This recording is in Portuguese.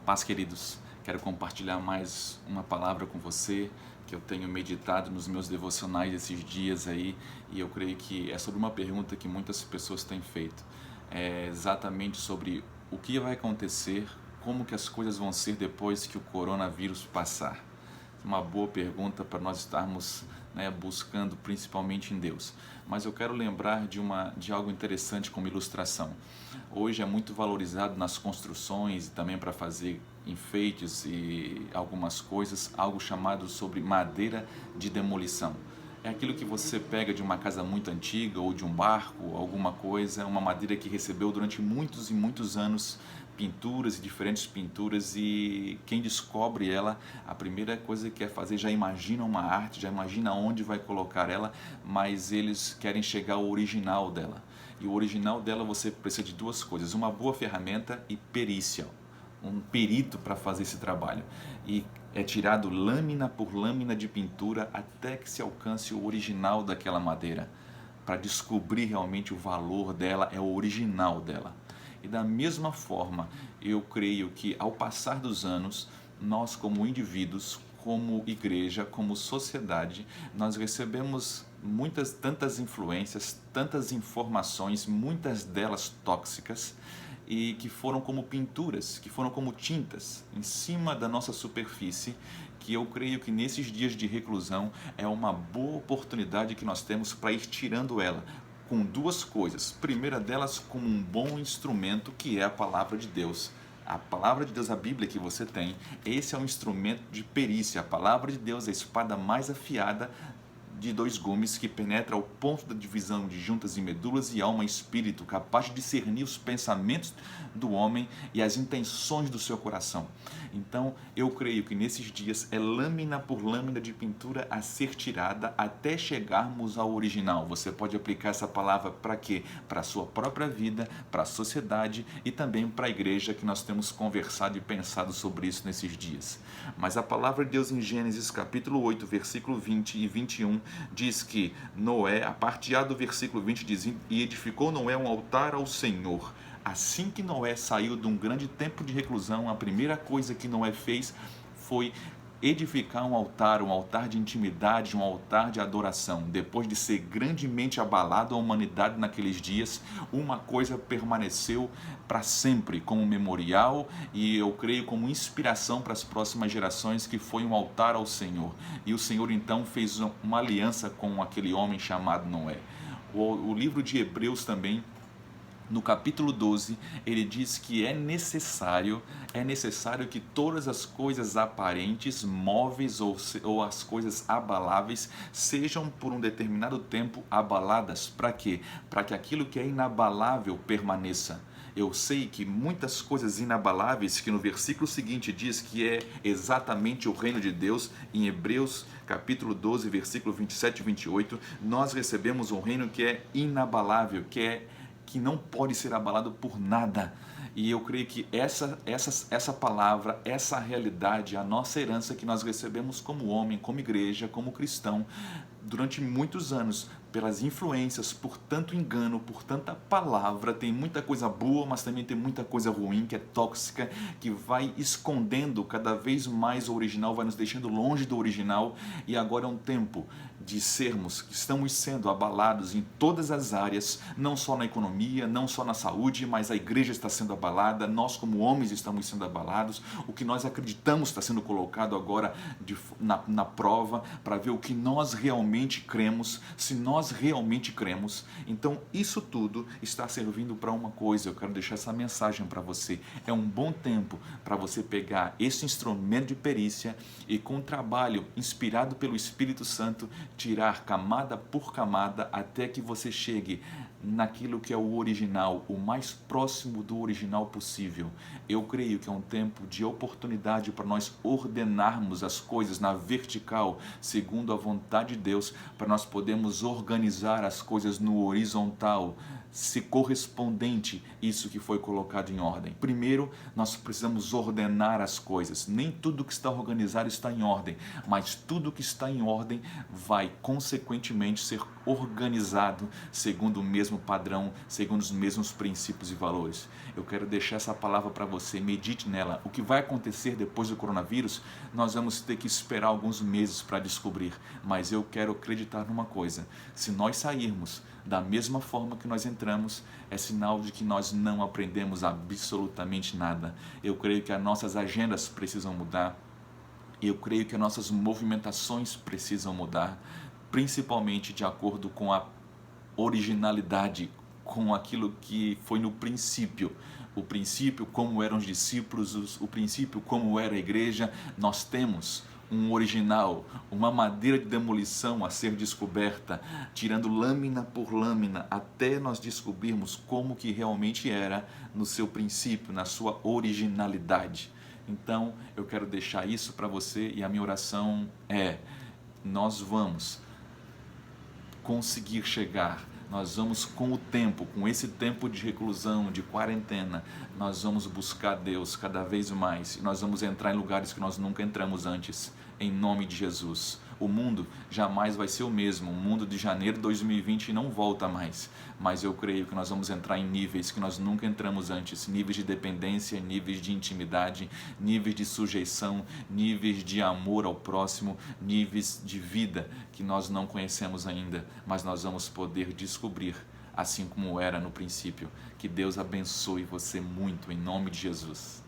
Paz, queridos, quero compartilhar mais uma palavra com você que eu tenho meditado nos meus devocionais esses dias aí, e eu creio que é sobre uma pergunta que muitas pessoas têm feito. É exatamente sobre o que vai acontecer, como que as coisas vão ser depois que o coronavírus passar. Uma boa pergunta para nós estarmos, buscando principalmente em Deus. Mas eu quero lembrar de algo interessante como ilustração. Hoje é muito valorizado nas construções e também para fazer enfeites e algumas coisas, algo chamado sobre madeira de demolição. É aquilo que você pega de uma casa muito antiga ou de um barco, alguma coisa, uma madeira que recebeu durante muitos e muitos anos pinturas e diferentes pinturas, e quem descobre ela, a primeira coisa que quer fazer, já imagina uma arte, já imagina onde vai colocar ela, mas eles querem chegar ao original dela. E o original dela você precisa de duas coisas: uma boa ferramenta e perícia, um perito para fazer esse trabalho. E é tirado lâmina por lâmina de pintura até que se alcance o original daquela madeira. Para descobrir realmente o valor dela, é o original dela. E da mesma forma, eu creio que ao passar dos anos, nós como indivíduos, como igreja, como sociedade, nós recebemos tantas influências, tantas informações, muitas delas tóxicas, e que foram como pinturas, que foram como tintas em cima da nossa superfície, que eu creio que nesses dias de reclusão é uma boa oportunidade que nós temos para ir tirando ela, com duas coisas. Primeira delas, como um bom instrumento, que é a palavra de Deus. A palavra de Deus, a Bíblia que você tem, esse é um instrumento de perícia. A palavra de Deus é a espada mais afiada de dois gumes, que penetra ao ponto da divisão de juntas e medulas e alma e espírito, capaz de discernir os pensamentos do homem e as intenções do seu coração. Então, eu creio que nesses dias é lâmina por lâmina de pintura a ser tirada até chegarmos ao original. Você pode aplicar essa palavra para quê? Para a sua própria vida, para a sociedade e também para a igreja, que nós temos conversado e pensado sobre isso nesses dias. Mas a palavra de Deus em Gênesis capítulo 8, versículo 20 e 21, diz que Noé, a parte A do versículo 20 diz: e edificou Noé um altar ao Senhor. Assim que Noé saiu de um grande tempo de reclusão, a primeira coisa que Noé fez foi edificar um altar de intimidade, um altar de adoração. Depois de ser grandemente abalado a humanidade naqueles dias, uma coisa permaneceu para sempre como memorial, e eu creio como inspiração para as próximas gerações, que foi um altar ao Senhor. E o Senhor então fez uma aliança com aquele homem chamado Noé. O livro de Hebreus também, no capítulo 12, ele diz que é necessário que todas as coisas aparentes, móveis ou as coisas abaláveis sejam por um determinado tempo abaladas. Para quê? Para que aquilo que é inabalável permaneça. Eu sei que muitas coisas inabaláveis, que no versículo seguinte diz que é exatamente o reino de Deus, em Hebreus capítulo 12, versículo 27 e 28, nós recebemos um reino que é inabalável, que não pode ser abalado por nada. E eu creio que essa palavra, essa realidade, a nossa herança que nós recebemos como homem, como igreja, como cristão, durante muitos anos, pelas influências, por tanto engano, por tanta palavra. Tem muita coisa boa, mas também tem muita coisa ruim, que é tóxica, que vai escondendo cada vez mais o original, vai nos deixando longe do original. E agora é um tempo de estamos sendo abalados em todas as áreas, não só na economia, não só na saúde, mas a igreja está sendo abalada, nós como homens estamos sendo abalados, o que nós acreditamos está sendo colocado agora na prova, para ver o que nós realmente cremos, se nós realmente cremos. Então isso tudo está servindo para uma coisa. Eu quero deixar essa mensagem para você: é um bom tempo para você pegar esse instrumento de perícia e, com trabalho inspirado pelo Espírito Santo, tirar camada por camada até que você chegue naquilo que é o original, o mais próximo do original possível. Eu creio que é um tempo de oportunidade para nós ordenarmos as coisas na vertical, segundo a vontade de Deus, para nós podermos organizar as coisas no horizontal, se correspondente isso que foi colocado em ordem. Primeiro, nós precisamos ordenar as coisas. Nem tudo que está organizado está em ordem, mas tudo que está em ordem vai consequentemente ser organizado segundo o mesmo padrão, segundo os mesmos princípios e valores. Eu quero deixar essa palavra para você, medite nela. O que vai acontecer depois do coronavírus, nós vamos ter que esperar alguns meses para descobrir, mas eu quero acreditar numa coisa: se nós sairmos da mesma forma que nós entramos, é sinal de que nós não aprendemos absolutamente nada. Eu creio que as nossas agendas precisam mudar, eu creio que as nossas movimentações precisam mudar, principalmente de acordo com a originalidade, com aquilo que foi no princípio. O princípio, como eram os discípulos, o princípio, como era a igreja. Nós temos um original, uma madeira de demolição a ser descoberta, tirando lâmina por lâmina, até nós descobrirmos como que realmente era no seu princípio, na sua originalidade. Então, eu quero deixar isso para você, e a minha oração é: nós vamos conseguir chegar, nós vamos com o tempo, com esse tempo de reclusão, de quarentena, nós vamos buscar Deus cada vez mais, e nós vamos entrar em lugares que nós nunca entramos antes, em nome de Jesus. O mundo jamais vai ser o mesmo, o mundo de janeiro de 2020 não volta mais, mas eu creio que nós vamos entrar em níveis que nós nunca entramos antes, níveis de dependência, níveis de intimidade, níveis de sujeição, níveis de amor ao próximo, níveis de vida que nós não conhecemos ainda, mas nós vamos poder descobrir, assim como era no princípio. Que Deus abençoe você muito, em nome de Jesus.